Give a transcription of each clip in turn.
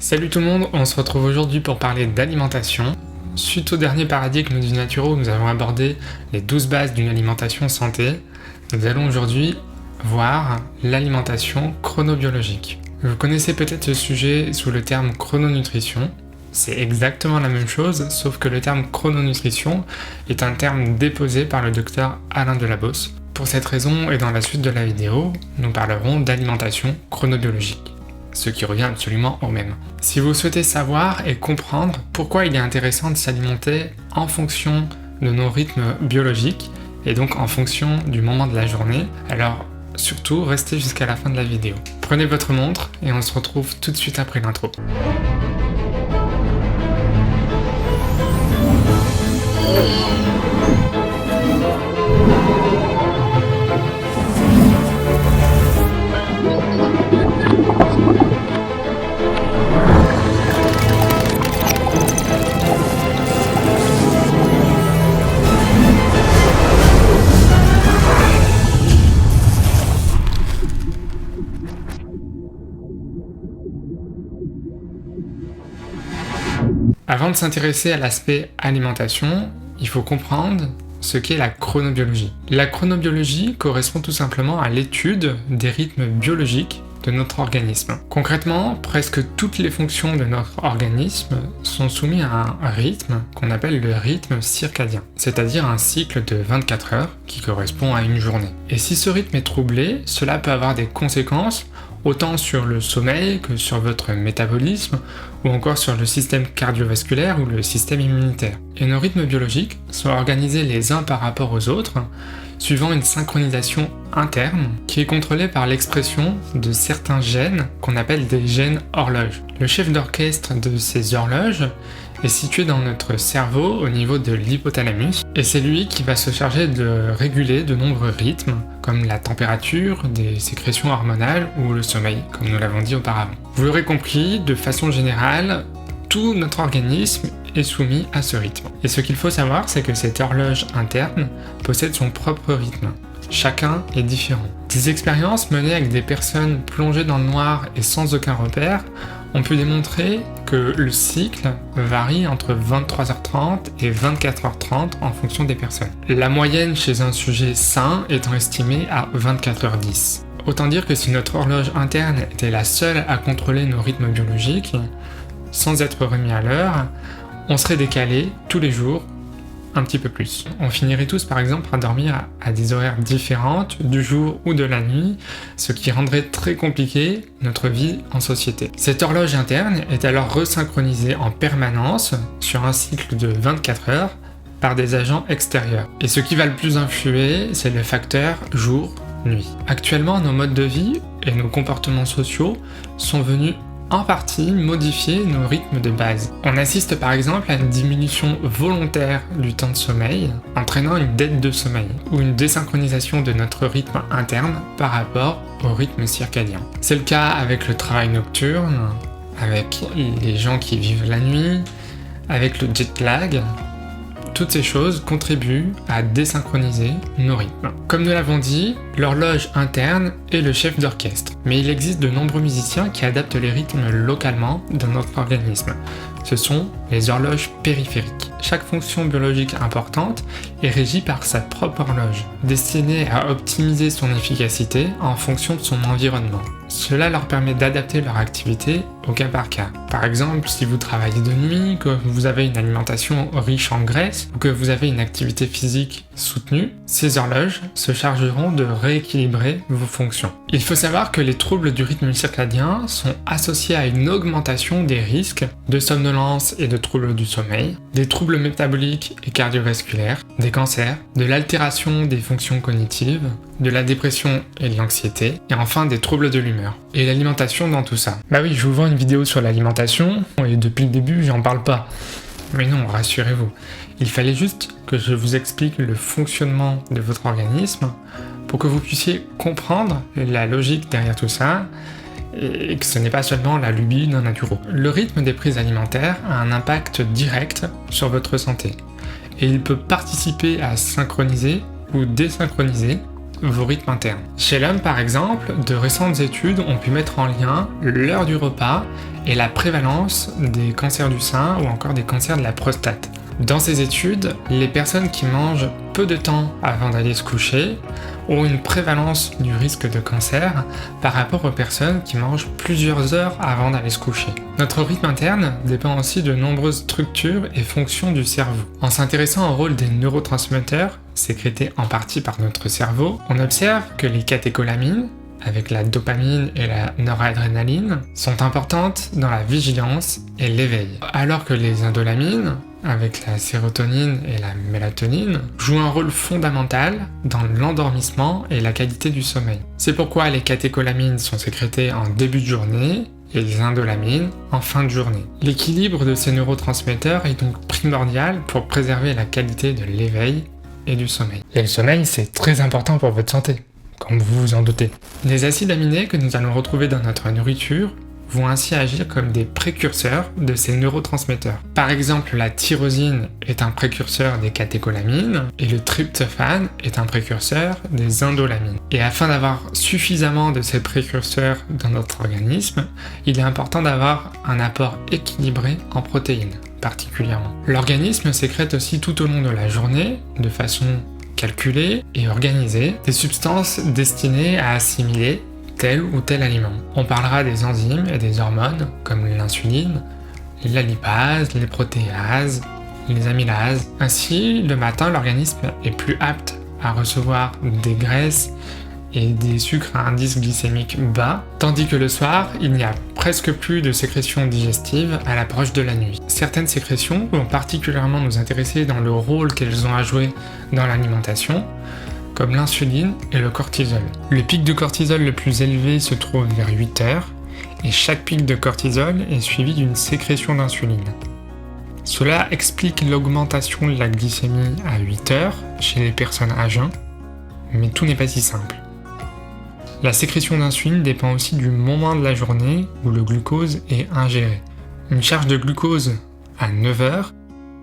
Salut tout le monde, on se retrouve aujourd'hui pour parler d'alimentation. Suite au dernier paradigme du naturo où nous avons abordé les 12 bases d'une alimentation santé, nous allons aujourd'hui voir l'alimentation chronobiologique. Vous connaissez peut-être ce sujet sous le terme chrononutrition. C'est exactement la même chose, sauf que le terme chrononutrition est un terme déposé par le docteur Alain Delabosse. Pour cette raison et dans la suite de la vidéo, nous parlerons d'alimentation chronobiologique, ce qui revient absolument au même. Si vous souhaitez savoir et comprendre pourquoi il est intéressant de s'alimenter en fonction de nos rythmes biologiques, et donc en fonction du moment de la journée, alors surtout restez jusqu'à la fin de la vidéo. Prenez votre montre et on se retrouve tout de suite après l'intro. Avant de s'intéresser à l'aspect alimentation, il faut comprendre ce qu'est la chronobiologie. La chronobiologie correspond tout simplement à l'étude des rythmes biologiques de notre organisme. Concrètement, presque toutes les fonctions de notre organisme sont soumises à un rythme qu'on appelle le rythme circadien, c'est-à-dire un cycle de 24 heures qui correspond à une journée. Et si ce rythme est troublé, cela peut avoir des conséquences autant sur le sommeil que sur votre métabolisme ou encore sur le système cardiovasculaire ou le système immunitaire. Et nos rythmes biologiques sont organisés les uns par rapport aux autres, suivant une synchronisation interne qui est contrôlée par l'expression de certains gènes qu'on appelle des gènes horloges. Le chef d'orchestre de ces horloges est situé dans notre cerveau au niveau de l'hypothalamus et c'est lui qui va se charger de réguler de nombreux rythmes comme la température, des sécrétions hormonales ou le sommeil, comme nous l'avons dit auparavant. Vous l'aurez compris, de façon générale, tout notre organisme est soumis à ce rythme. Et ce qu'il faut savoir, c'est que cette horloge interne possède son propre rythme. Chacun est différent. Des expériences menées avec des personnes plongées dans le noir et sans aucun repère ont pu démontrer que le cycle varie entre 23h30 et 24h30 en fonction des personnes. La moyenne chez un sujet sain étant estimée à 24h10. Autant dire que si notre horloge interne était la seule à contrôler nos rythmes biologiques, sans être remis à l'heure, on serait décalé tous les jours un petit peu plus. On finirait tous par exemple par dormir à des horaires différentes du jour ou de la nuit, ce qui rendrait très compliqué notre vie en société. Cette horloge interne est alors resynchronisée en permanence sur un cycle de 24 heures par des agents extérieurs. Et ce qui va le plus influer, c'est le facteur jour-nuit. Actuellement, nos modes de vie et nos comportements sociaux sont venus en partie modifier nos rythmes de base. On assiste par exemple à une diminution volontaire du temps de sommeil, entraînant une dette de sommeil, ou une désynchronisation de notre rythme interne par rapport au rythme circadien. C'est le cas avec le travail nocturne, avec les gens qui vivent la nuit, avec le jet lag. Toutes ces choses contribuent à désynchroniser nos rythmes. Comme nous l'avons dit, l'horloge interne est le chef d'orchestre, mais il existe de nombreux musiciens qui adaptent les rythmes localement dans notre organisme. Ce sont les horloges périphériques. Chaque fonction biologique importante est régie par sa propre horloge, destinée à optimiser son efficacité en fonction de son environnement. Cela leur permet d'adapter leur activité au cas par cas. Par exemple, si vous travaillez de nuit, que vous avez une alimentation riche en graisse ou que vous avez une activité physique soutenue, ces horloges se chargeront de rééquilibrer vos fonctions. Il faut savoir que les troubles du rythme circadien sont associés à une augmentation des risques de somnolence et de troubles du sommeil, des troubles métaboliques et cardiovasculaires, des cancers, de l'altération des fonctions cognitives, de la dépression et de l'anxiété, et enfin des troubles de l'humeur. Et l'alimentation dans tout ça. Bah oui, je vous vends une vidéo sur l'alimentation, et depuis le début, j'en parle pas. Mais non, rassurez-vous. Il fallait juste que je vous explique le fonctionnement de votre organisme pour que vous puissiez comprendre la logique derrière tout ça, et que ce n'est pas seulement la lubie d'un naturo. Le rythme des prises alimentaires a un impact direct sur votre santé, et il peut participer à synchroniser ou désynchroniser vos rythmes internes. Chez l'homme par exemple, de récentes études ont pu mettre en lien l'heure du repas et la prévalence des cancers du sein ou encore des cancers de la prostate. Dans ces études, les personnes qui mangent peu de temps avant d'aller se coucher ont une prévalence du risque de cancer par rapport aux personnes qui mangent plusieurs heures avant d'aller se coucher. Notre rythme interne dépend aussi de nombreuses structures et fonctions du cerveau. En s'intéressant au rôle des neurotransmetteurs, sécrétés en partie par notre cerveau, on observe que les catécholamines, avec la dopamine et la noradrénaline, sont importantes dans la vigilance et l'éveil, alors que les indolamines, avec la sérotonine et la mélatonine, jouent un rôle fondamental dans l'endormissement et la qualité du sommeil. C'est pourquoi les catécholamines sont sécrétées en début de journée et les indolamines en fin de journée. L'équilibre de ces neurotransmetteurs est donc primordial pour préserver la qualité de l'éveil et du sommeil. Et le sommeil, c'est très important pour votre santé, comme vous vous en doutez. Les acides aminés que nous allons retrouver dans notre nourriture vont ainsi agir comme des précurseurs de ces neurotransmetteurs. Par exemple, la tyrosine est un précurseur des catécholamines et le tryptophane est un précurseur des indolamines. Et afin d'avoir suffisamment de ces précurseurs dans notre organisme, il est important d'avoir un apport équilibré en protéines, particulièrement. L'organisme sécrète aussi tout au long de la journée, de façon calculée et organisée, des substances destinées à assimiler tel ou tel aliment. On parlera des enzymes et des hormones comme l'insuline, la lipase, les protéases, les amylases. Ainsi, le matin, l'organisme est plus apte à recevoir des graisses et des sucres à indice glycémique bas, tandis que le soir, il n'y a presque plus de sécrétions digestives à l'approche de la nuit. Certaines sécrétions vont particulièrement nous intéresser dans le rôle qu'elles ont à jouer dans l'alimentation, comme l'insuline et le cortisol. Le pic de cortisol le plus élevé se trouve vers 8 heures, et chaque pic de cortisol est suivi d'une sécrétion d'insuline. Cela explique l'augmentation de la glycémie à 8 heures chez les personnes à jeun, mais tout n'est pas si simple. La sécrétion d'insuline dépend aussi du moment de la journée où le glucose est ingéré. Une charge de glucose à 9 heures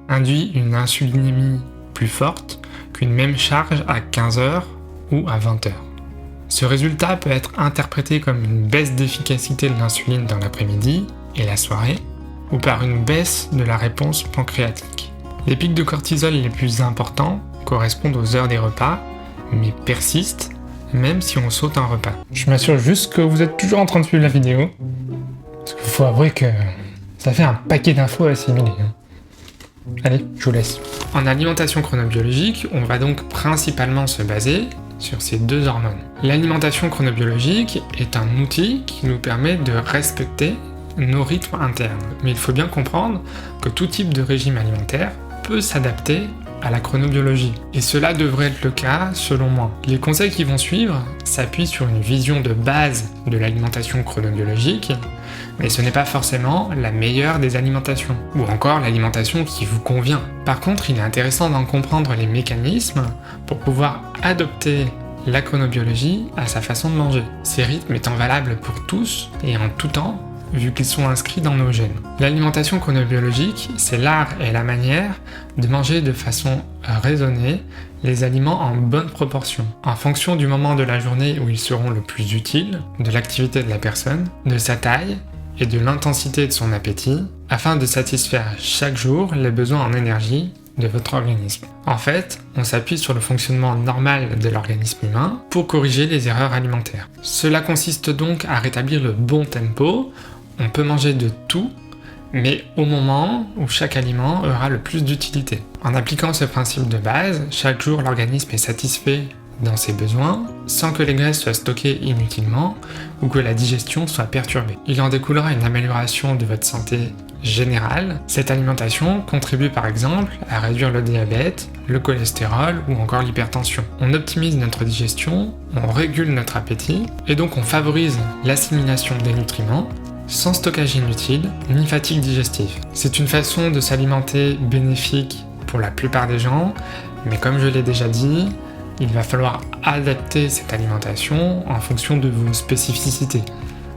induit une insulinémie plus forte qu'une même charge à 15 heures ou à 20 heures. Ce résultat peut être interprété comme une baisse d'efficacité de l'insuline dans l'après-midi et la soirée, ou par une baisse de la réponse pancréatique. Les pics de cortisol les plus importants correspondent aux heures des repas, mais persistent même si on saute un repas. Je m'assure juste que vous êtes toujours en train de suivre la vidéo, parce qu'il faut avouer que ça fait un paquet d'infos à assimiler. Allez, je vous laisse. En alimentation chronobiologique, on va donc principalement se baser sur ces deux hormones. L'alimentation chronobiologique est un outil qui nous permet de respecter nos rythmes internes. Mais il faut bien comprendre que tout type de régime alimentaire peut s'adapter à la chronobiologie. Et cela devrait être le cas selon moi. Les conseils qui vont suivre s'appuient sur une vision de base de l'alimentation chronobiologique, mais ce n'est pas forcément la meilleure des alimentations, ou encore l'alimentation qui vous convient. Par contre, il est intéressant d'en comprendre les mécanismes pour pouvoir adopter la chronobiologie à sa façon de manger, ces rythmes étant valables pour tous et en tout temps, vu qu'ils sont inscrits dans nos gènes. L'alimentation chronobiologique, c'est l'art et la manière de manger de façon raisonnée les aliments en bonne proportion, en fonction du moment de la journée où ils seront le plus utiles, de l'activité de la personne, de sa taille et de l'intensité de son appétit, afin de satisfaire chaque jour les besoins en énergie de votre organisme. En fait, on s'appuie sur le fonctionnement normal de l'organisme humain pour corriger les erreurs alimentaires. Cela consiste donc à rétablir le bon tempo. On peut manger de tout, mais au moment où chaque aliment aura le plus d'utilité. En appliquant ce principe de base, chaque jour l'organisme est satisfait dans ses besoins, sans que les graisses soient stockées inutilement ou que la digestion soit perturbée. Il en découlera une amélioration de votre santé générale. Cette alimentation contribue par exemple à réduire le diabète, le cholestérol ou encore l'hypertension. On optimise notre digestion, on régule notre appétit et donc on favorise l'assimilation des nutriments sans stockage inutile ni fatigue digestive. C'est une façon de s'alimenter bénéfique pour la plupart des gens, mais comme je l'ai déjà dit, il va falloir adapter cette alimentation en fonction de vos spécificités,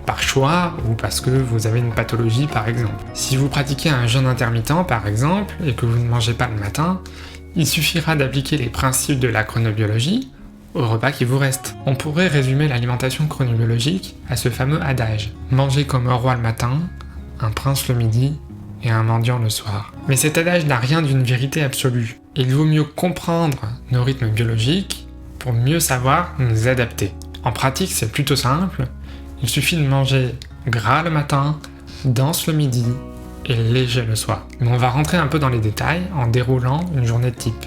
par choix ou parce que vous avez une pathologie par exemple. Si vous pratiquez un jeûne intermittent par exemple et que vous ne mangez pas le matin, il suffira d'appliquer les principes de la chronobiologie au repas qui vous reste. On pourrait résumer l'alimentation chronobiologique à ce fameux adage « manger comme un roi le matin, un prince le midi et un mendiant le soir ». Mais cet adage n'a rien d'une vérité absolue. Il vaut mieux comprendre nos rythmes biologiques pour mieux savoir nous adapter. En pratique, c'est plutôt simple. Il suffit de manger gras le matin, dense le midi et léger le soir. Mais on va rentrer un peu dans les détails en déroulant une journée type.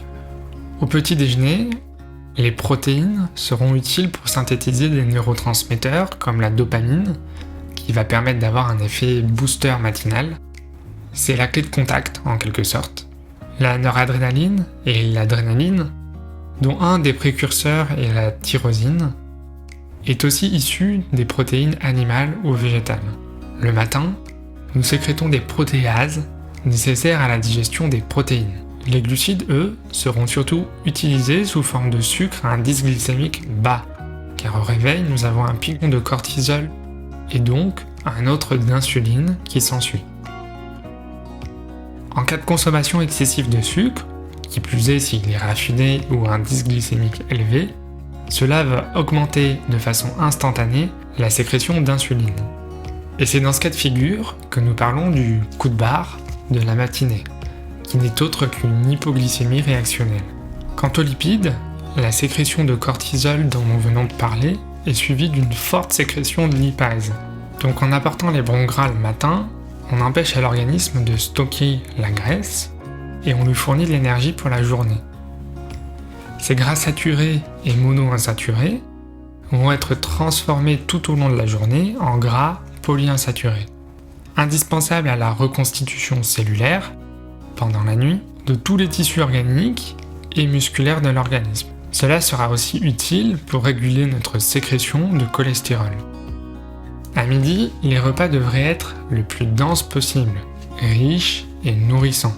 Au petit déjeuner, les protéines seront utiles pour synthétiser des neurotransmetteurs comme la dopamine, qui va permettre d'avoir un effet booster matinal. C'est la clé de contact en quelque sorte. La noradrénaline et l'adrénaline, dont un des précurseurs est la tyrosine, est aussi issu des protéines animales ou végétales. Le matin, nous sécrétons des protéases nécessaires à la digestion des protéines. Les glucides, eux, seront surtout utilisés sous forme de sucre à un indice glycémique bas, car au réveil, nous avons un pic de cortisol et donc un autre d'insuline qui s'ensuit. En cas de consommation excessive de sucre, qui plus est s'il est raffiné ou à un indice glycémique élevé, cela va augmenter de façon instantanée la sécrétion d'insuline. Et c'est dans ce cas de figure que nous parlons du coup de barre de la matinée, qui n'est autre qu'une hypoglycémie réactionnelle. Quant aux lipides, la sécrétion de cortisol dont nous venons de parler est suivie d'une forte sécrétion de lipase. Donc en apportant les bons gras le matin, on empêche à l'organisme de stocker la graisse et on lui fournit de l'énergie pour la journée. Ces gras saturés et monoinsaturés vont être transformés tout au long de la journée en gras polyinsaturés, indispensables à la reconstitution cellulaire pendant la nuit de tous les tissus organiques et musculaires de l'organisme. Cela sera aussi utile pour réguler notre sécrétion de cholestérol. À midi, les repas devraient être le plus denses possible, riches et nourrissants.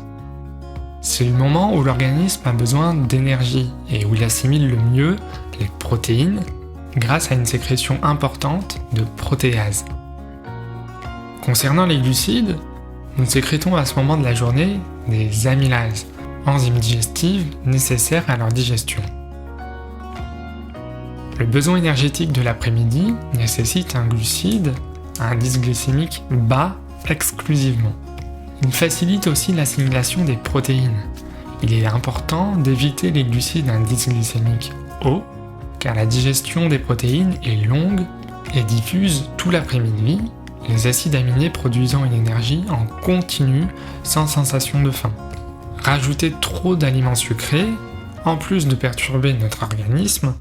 C'est le moment où l'organisme a besoin d'énergie et où il assimile le mieux les protéines grâce à une sécrétion importante de protéases. Concernant les glucides, nous sécrétons à ce moment de la journée des amylases, enzymes digestives nécessaires à leur digestion. Le besoin énergétique de l'après-midi nécessite un glucide à indice glycémique bas exclusivement. Il facilite aussi l'assimilation des protéines. Il est important d'éviter les glucides à indice glycémique haut, car la digestion des protéines est longue et diffuse tout l'après-midi, les acides aminés produisant une énergie en continu sans sensation de faim. Rajouter trop d'aliments sucrés, en plus de perturber notre organisme,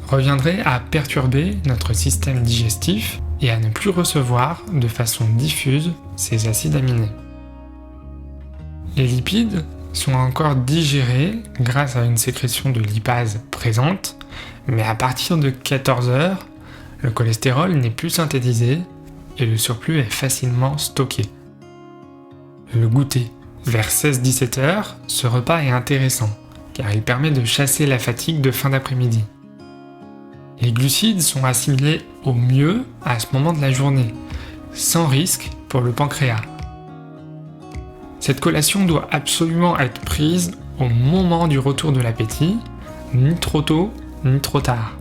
reviendrait à perturber notre système digestif et à ne plus recevoir de façon diffuse ces acides aminés. Les lipides sont encore digérés grâce à une sécrétion de lipase présente, mais à partir de 14 heures, le cholestérol n'est plus synthétisé et le surplus est facilement stocké. Le goûter. Vers 16-17 heures, ce repas est intéressant, car il permet de chasser la fatigue de fin d'après-midi. Les glucides sont assimilés au mieux à ce moment de la journée, sans risque pour le pancréas. Cette collation doit absolument être prise au moment du retour de l'appétit, ni trop tôt, ni trop tard.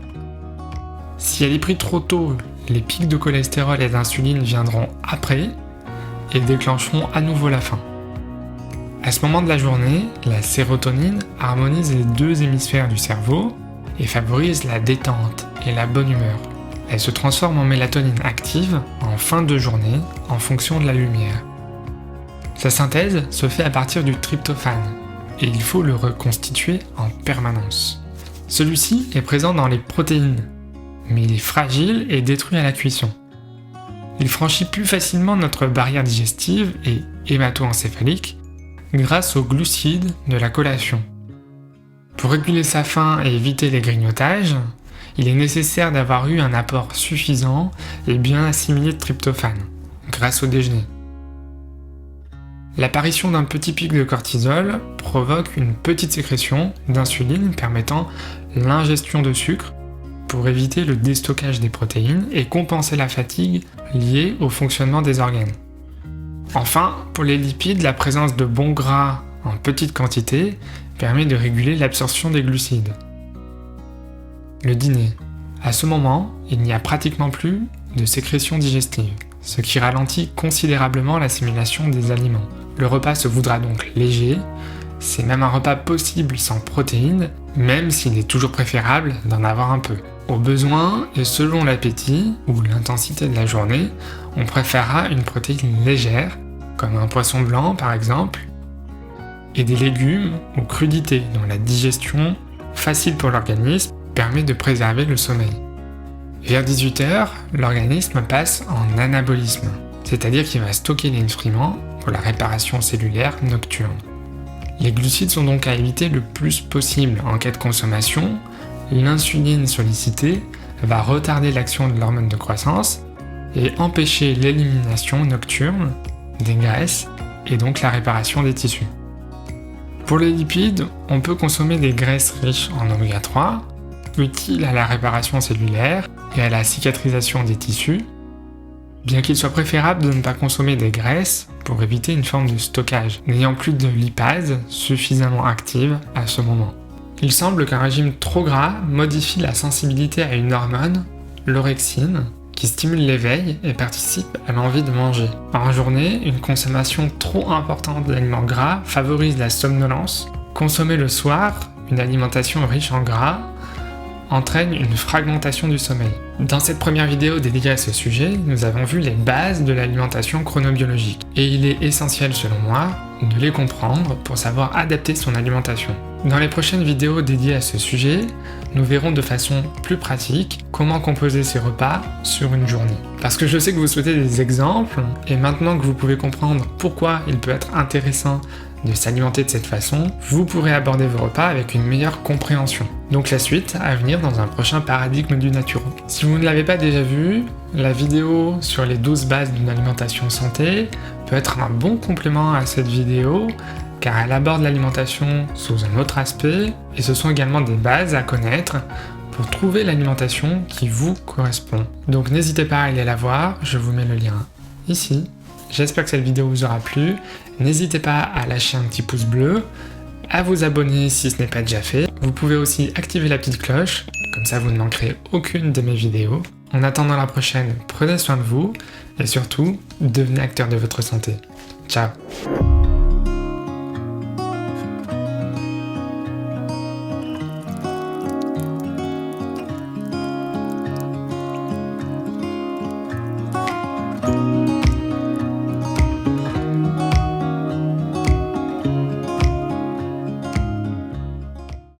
Si elle est prise trop tôt, les pics de cholestérol et d'insuline viendront après et déclencheront à nouveau la faim. À ce moment de la journée, la sérotonine harmonise les deux hémisphères du cerveau et favorise la détente et la bonne humeur. Elle se transforme en mélatonine active en fin de journée en fonction de la lumière. Sa synthèse se fait à partir du tryptophane et il faut le reconstituer en permanence. Celui-ci est présent dans les protéines, mais il est fragile et détruit à la cuisson. Il franchit plus facilement notre barrière digestive et hémato-encéphalique grâce aux glucides de la collation. Pour réguler sa faim et éviter les grignotages, il est nécessaire d'avoir eu un apport suffisant et bien assimilé de tryptophane, grâce au déjeuner. L'apparition d'un petit pic de cortisol provoque une petite sécrétion d'insuline permettant l'ingestion de sucre pour éviter le déstockage des protéines et compenser la fatigue liée au fonctionnement des organes. Enfin, pour les lipides, la présence de bons gras en petite quantité permet de réguler l'absorption des glucides. le dîner. À ce moment, il n'y a pratiquement plus de sécrétion digestive, ce qui ralentit considérablement l'assimilation des aliments. Le repas se voudra donc léger, c'est même un repas possible sans protéines, même s'il est toujours préférable d'en avoir un peu. Au besoin, et selon l'appétit ou l'intensité de la journée, on préférera une protéine légère, comme un poisson blanc par exemple, et des légumes ou crudités dont la digestion, facile pour l'organisme, permet de préserver le sommeil. Vers 18h, l'organisme passe en anabolisme, c'est-à-dire qu'il va stocker les nutriments pour la réparation cellulaire nocturne. Les glucides sont donc à éviter le plus possible en cas de consommation. L'insuline sollicitée va retarder l'action de l'hormone de croissance et empêcher l'élimination nocturne des graisses et donc la réparation des tissus. Pour les lipides, on peut consommer des graisses riches en oméga 3, utiles à la réparation cellulaire et à la cicatrisation des tissus, bien qu'il soit préférable de ne pas consommer des graisses pour éviter une forme de stockage, n'ayant plus de lipase suffisamment active à ce moment. Il semble qu'un régime trop gras modifie la sensibilité à une hormone, l'orexine, qui stimule l'éveil et participe à l'envie de manger. En journée, une consommation trop importante d'aliments gras favorise la somnolence. Consommer le soir une alimentation riche en gras entraîne une fragmentation du sommeil. Dans cette première vidéo dédiée à ce sujet, nous avons vu les bases de l'alimentation chronobiologique. Et il est essentiel selon moi de les comprendre pour savoir adapter son alimentation. Dans les prochaines vidéos dédiées à ce sujet, nous verrons de façon plus pratique comment composer ces repas sur une journée. Parce que je sais que vous souhaitez des exemples, et maintenant que vous pouvez comprendre pourquoi il peut être intéressant de s'alimenter de cette façon, vous pourrez aborder vos repas avec une meilleure compréhension. Donc la suite à venir dans un prochain paradigme du naturo. Si vous ne l'avez pas déjà vu, la vidéo sur les 12 bases d'une alimentation santé peut être un bon complément à cette vidéo car elle aborde l'alimentation sous un autre aspect et ce sont également des bases à connaître pour trouver l'alimentation qui vous correspond. Donc n'hésitez pas à aller la voir, je vous mets le lien ici. J'espère que cette vidéo vous aura plu. N'hésitez pas à lâcher un petit pouce bleu, à vous abonner si ce n'est pas déjà fait. Vous pouvez aussi activer la petite cloche, comme ça vous ne manquerez aucune de mes vidéos. En attendant la prochaine, prenez soin de vous et surtout, devenez acteur de votre santé. Ciao!